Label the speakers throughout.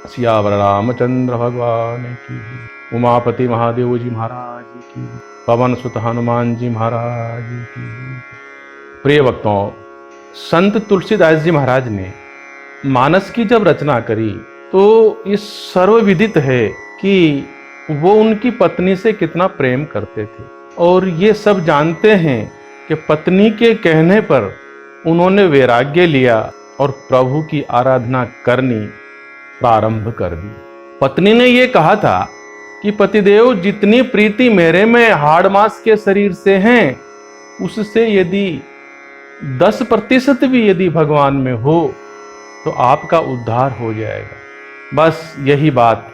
Speaker 1: सियावर रामचंद्र भगवान की, उमापति महादेव जी महाराज की, पवन सुत हनुमान जी महाराज की। प्रिय भक्तों, संत तुलसीदास जी महाराज ने मानस की जब रचना करी तो ये सर्वविदित है कि वो उनकी पत्नी से कितना प्रेम करते थे, और ये सब जानते हैं कि पत्नी के कहने पर उन्होंने वैराग्य लिया और प्रभु की आराधना करनी प्रारंभ कर दी। पत्नी ने ये कहा था कि पतिदेव, जितनी प्रीति मेरे में हाड़ मांस के शरीर से हैं, उससे यदि 10% भी यदि भगवान में हो तो आपका उद्धार हो जाएगा। बस यही बात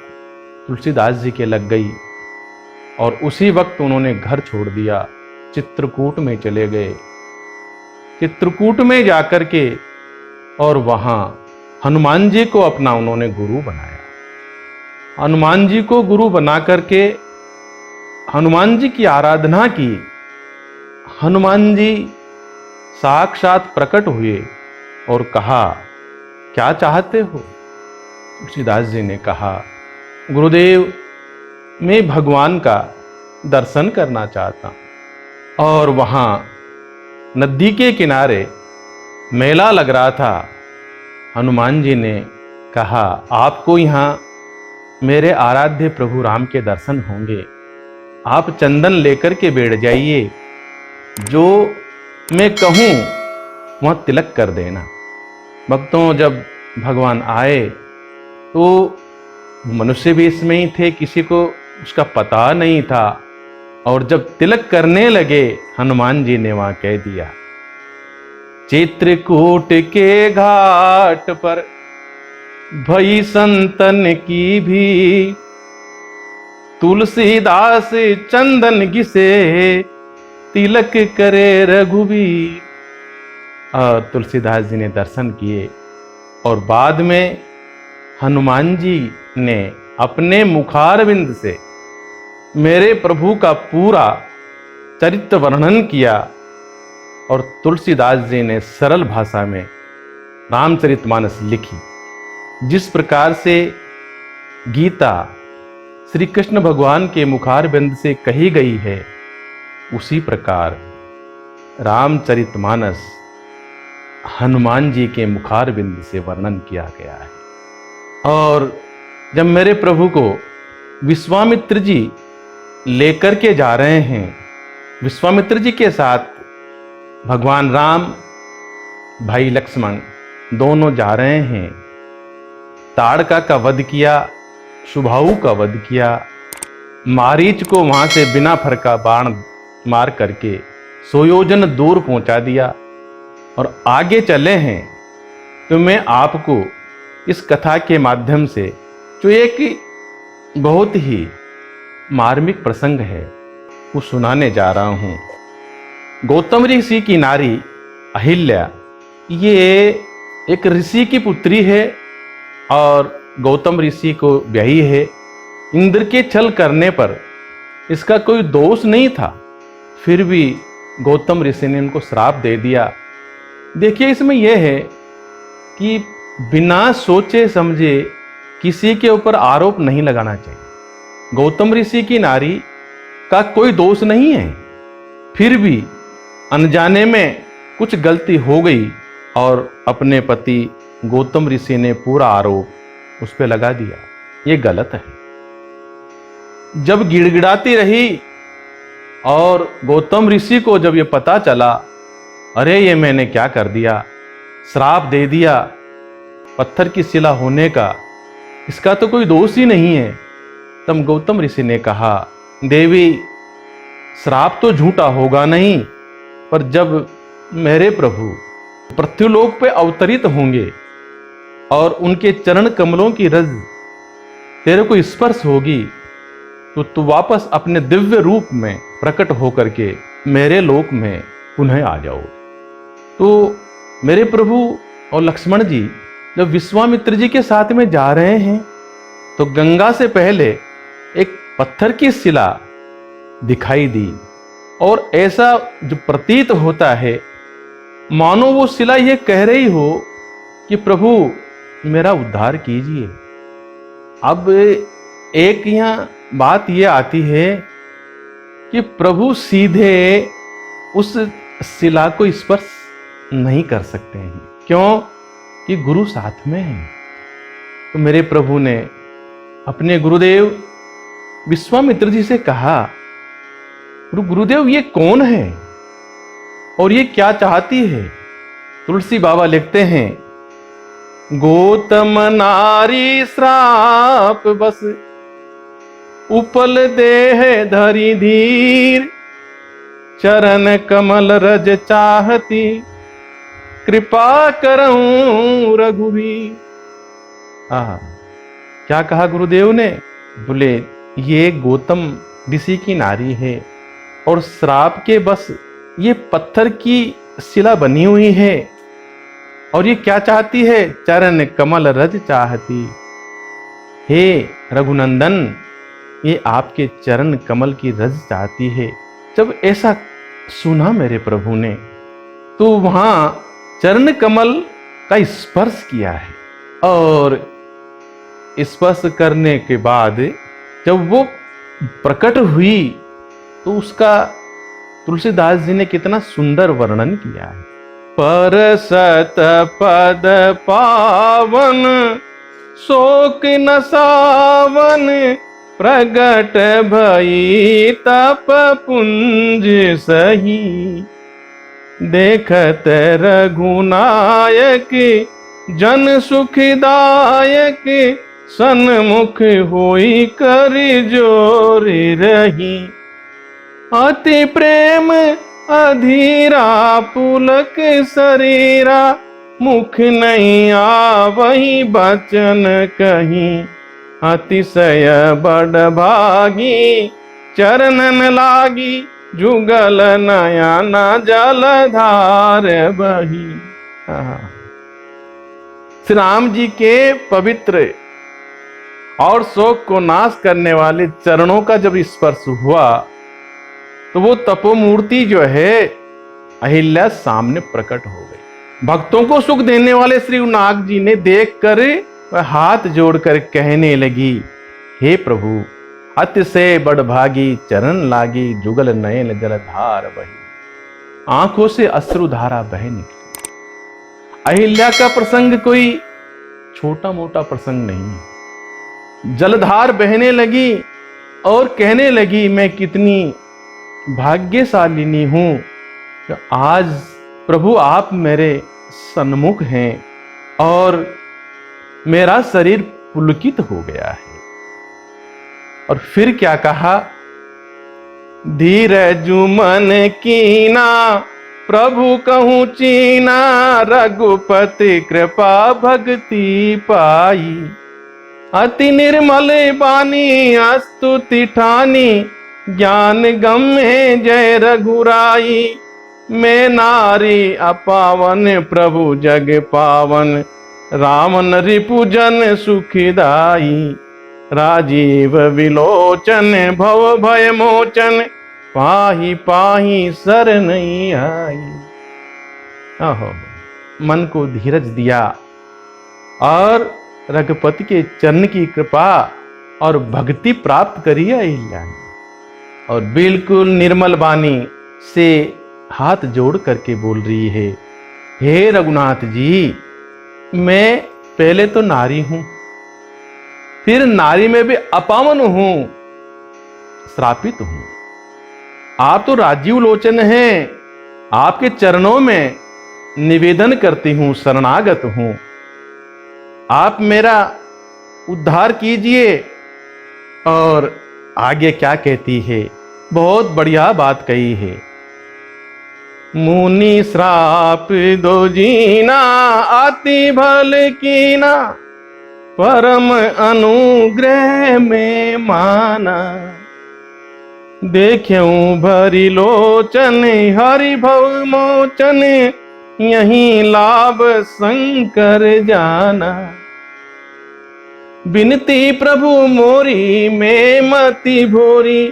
Speaker 1: तुलसीदास जी के लग गई और उसी वक्त उन्होंने घर छोड़ दिया, चित्रकूट में चले गए। चित्रकूट में जाकर के और वहां हनुमान जी को अपना उन्होंने गुरु बनाया। हनुमान जी को गुरु बना करके हनुमान जी की आराधना की। हनुमान जी साक्षात प्रकट हुए और कहा, क्या चाहते हो? तुलसीदास जी ने कहा, गुरुदेव, मैं भगवान का दर्शन करना चाहता हूं। और वहां नदी के किनारे मेला लग रहा था। हनुमान जी ने कहा, आपको यहाँ मेरे आराध्य प्रभु राम के दर्शन होंगे। आप चंदन लेकर के बैठ जाइए, जो मैं कहूँ वह तिलक कर देना। भक्तों, जब भगवान आए तो मनुष्य भी इसमें ही थे, किसी को उसका पता नहीं था। और जब तिलक करने लगे, हनुमान जी ने वहां कह दिया, चित्रकूट के घाट पर भई संतन की भी, तुलसीदास चंदन घिसे तिलक करे रघुबीर। तुलसीदास जी ने दर्शन किए और बाद में हनुमान जी ने अपने मुखारविंद से मेरे प्रभु का पूरा चरित्र वर्णन किया। और तुलसीदास जी ने सरल भाषा में रामचरितमानस लिखी। जिस प्रकार से गीता श्री कृष्ण भगवान के मुखारविंद से कही गई है, उसी प्रकार रामचरितमानस हनुमान जी के मुखारविंद से वर्णन किया गया है। और जब मेरे प्रभु को विश्वामित्र जी लेकर के जा रहे हैं, विश्वामित्र जी के साथ भगवान राम, भाई लक्ष्मण दोनों जा रहे हैं। ताड़का का वध किया, शुभाऊ का वध किया, मारीच को वहां से बिना फरका बाण मार करके 100 योजन दूर पहुंचा दिया और आगे चले हैं। तो मैं आपको इस कथा के माध्यम से, जो एक बहुत ही मार्मिक प्रसंग है, वो सुनाने जा रहा हूं। गौतम ऋषि की नारी अहिल्या, ये एक ऋषि की पुत्री है और गौतम ऋषि को ब्याही है। इंद्र के छल करने पर इसका कोई दोष नहीं था, फिर भी गौतम ऋषि ने उनको श्राप दे दिया। देखिए, इसमें यह है कि बिना सोचे समझे किसी के ऊपर आरोप नहीं लगाना चाहिए। गौतम ऋषि की नारी का कोई दोष नहीं है, फिर भी अनजाने में कुछ गलती हो गई और अपने पति गौतम ऋषि ने पूरा आरोप उस पर लगा दिया। ये गलत है। जब गिड़गिड़ाती रही और गौतम ऋषि को जब ये पता चला, अरे ये मैंने क्या कर दिया, श्राप दे दिया पत्थर की शिला होने का, इसका तो कोई दोष ही नहीं है। तब गौतम ऋषि ने कहा, देवी, श्राप तो झूठा होगा नहीं, पर जब मेरे प्रभु पृथ्वीलोक पे अवतरित होंगे और उनके चरण कमलों की रज तेरे को स्पर्श होगी, तो तू वापस अपने दिव्य रूप में प्रकट होकर के मेरे लोक में पुनः आ जाओ। तो मेरे प्रभु और लक्ष्मण जी जब विश्वामित्र जी के साथ में जा रहे हैं, तो गंगा से पहले एक पत्थर की शिला दिखाई दी और ऐसा जो प्रतीत होता है, मानो वो शिला ये कह रही हो कि प्रभु मेरा उद्धार कीजिए। अब एक यहाँ बात ये आती है कि प्रभु सीधे उस शिला को स्पर्श नहीं कर सकते हैं। क्यों? कि गुरु साथ में है। तो मेरे प्रभु ने अपने गुरुदेव विश्वामित्र जी से कहा, गुरुदेव ये कौन है और ये क्या चाहती है? तुलसी बाबा लिखते हैं, गौतम नारी श्राप बस उपल देह धरी धीर, चरण कमल रज चाहती कृपा करऊं रघुवीर। क्या कहा गुरुदेव ने? बोले ये गौतम ऋषि की नारी है और श्राप के बस ये पत्थर की शिला बनी हुई है और ये क्या चाहती है? चरण कमल रज चाहती। हे रघुनंदन, ये आपके चरण कमल की रज चाहती है। जब ऐसा सुना मेरे प्रभु ने तो वहां चरण कमल का स्पर्श किया है और स्पर्श करने के बाद जब वो प्रकट हुई तो उसका तुलसीदास जी ने कितना सुंदर वर्णन किया है। पर सत पद पावन शोक न सावन, प्रगट भई तप पुंज सही, देखत रघुनायक जन सुखदायक, सन्मुख होई कर जोर रही, अति प्रेम अधीरा पुलक शरीरा, मुख नहीं आवही बचन कहीं, अतिशय बड़ भागी चरणन लागी, जुगल नयन जलधार बही। श्री राम जी के पवित्र और शोक को नाश करने वाले चरणों का जब स्पर्श हुआ तो वो तपोमूर्ति जो है अहिल्या सामने प्रकट हो गई। भक्तों को सुख देने वाले श्री नाग जी ने देखकर वह हाथ जोड़कर कहने लगी, हे प्रभु, अतिशय बड़भागी चरण लागी, जुगल नयन जलधार बही। आंखों से अश्रुधारा बह निकली। अहिल्या का प्रसंग कोई छोटा मोटा प्रसंग नहीं। जलधार बहने लगी और कहने लगी, मैं कितनी भाग्यशालिनी हूं कि आज प्रभु आप मेरे सन्मुख हैं और मेरा शरीर पुलकित हो गया है। और फिर क्या कहा, धीरज मन कीना प्रभु कहूँ चीना, रघुपति कृपा भक्ति पाई, अति निर्मल बानी स्तुति ठानी, ज्ञान गम्य जय रघुराई, मैं नारी अपावन प्रभु जग पावन, रामन रिपुजन सुखदाई, राजीव विलोचन भव भय मोचन, पाही पाही शरण आई। आहो, मन को धीरज दिया और रघुपति के चरण की कृपा और भक्ति प्राप्त करी अहिल्या ने, और बिल्कुल निर्मल वाणी से हाथ जोड़ करके बोल रही है, हे रघुनाथ जी, मैं पहले तो नारी हूं, फिर नारी में भी अपावन हूं, श्रापित हूं। आप तो राजीव लोचन हैं, आपके चरणों में निवेदन करती हूं, शरणागत हूं, आप मेरा उद्धार कीजिए। और आगे क्या कहती है, बहुत बढ़िया बात कही है, मुनि श्राप दो जीना, अति भल कीना, परम अनुग्रह में माना, देख्यूं भरी लोचन हरि भव मोचन, यही लाभ शंकर जाना, बिनती प्रभु मोरी में मति भोरी,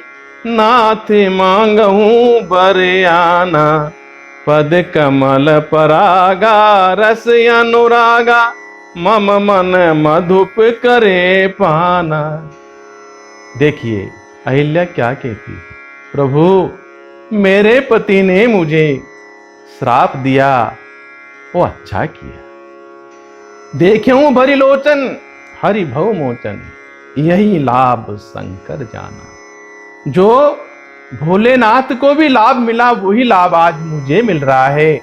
Speaker 1: नाथ मांगहूं बर आना, पद कमल परागा रस अनुरागा, मम मन मधुप करे पाना। देखिए अहिल्या क्या कहती है, प्रभु मेरे पति ने मुझे श्राप दिया, वो अच्छा किया। देख्यूं भरी लोचन हरि भव मोचन, यही लाभ शंकर जाना। जो भोलेनाथ को भी लाभ मिला वही लाभ आज मुझे मिल रहा है।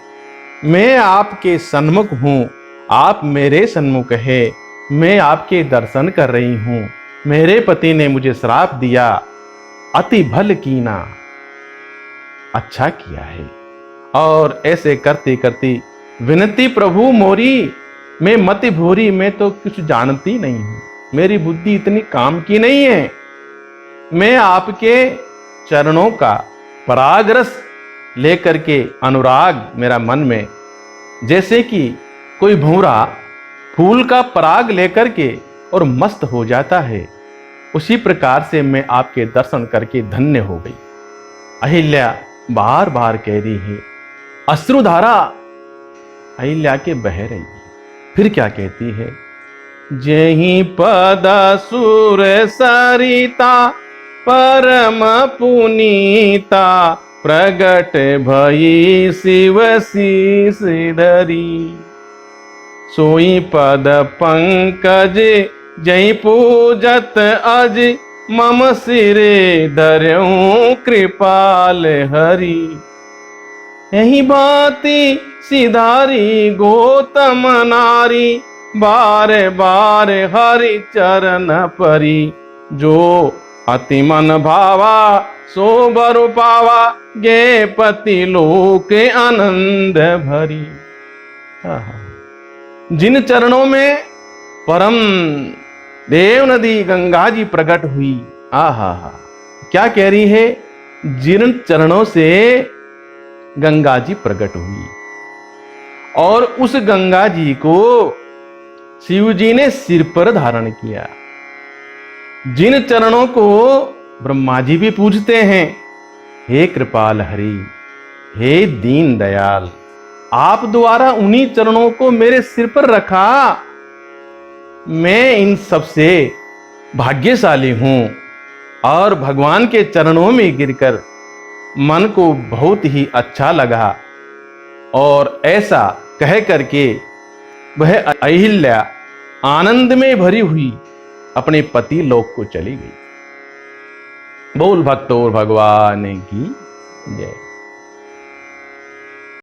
Speaker 1: मैं आपके सन्मुख हूं, आप मेरे सन्मुख है, मैं आपके दर्शन कर रही हूं। मेरे पति ने मुझे श्राप दिया, अति भल कीना, अच्छा किया है। और ऐसे करते करते विनती प्रभु मोरी, मैं मति भूरी, मैं तो कुछ जानती नहीं हूं, मेरी बुद्धि इतनी काम की नहीं है। मैं आपके चरणों का पराग रस लेकर के अनुराग मेरा मन में, जैसे कि कोई भंवरा फूल का पराग लेकर के और मस्त हो जाता है, उसी प्रकार से मैं आपके दर्शन करके धन्य हो गई। अहिल्या बार बार कह रही है, अश्रुधारा अहिल्या के बह रही है। फिर क्या कहती है, जेहि पद सुर सरिता परम पुनीता, प्रगट भई शिव शीस धरी। सोई पद पंकज जय पूजत अज, मम सिरे धर्यूं कृपाल हरि। यही भांति सिधारी गौतम नारी, बारे बारे हरि चरण परी। जो अति मन भावा सो बर पावा, गे पति लोक आनंद भरी। जिन चरणों में परम देव नदी गंगा जी प्रकट हुई, आहा हा, क्या कह रही है, जिन चरणों से गंगा जी प्रकट हुई और उस गंगा जी को शिव जी ने सिर पर धारण किया। जिन चरणों को ब्रह्मा जी भी पूजते हैं, हे कृपाल हरि, हे दीन दयाल, आप द्वारा उन्हीं चरणों को मेरे सिर पर रखा। मैं इन सबसे भाग्यशाली हूं और भगवान के चरणों में गिरकर मन को बहुत ही अच्छा लगा। और ऐसा कह करके वह अहिल्या आनंद में भरी हुई अपने पति लोक को चली गई। बोल भक्तों भगवान की जय।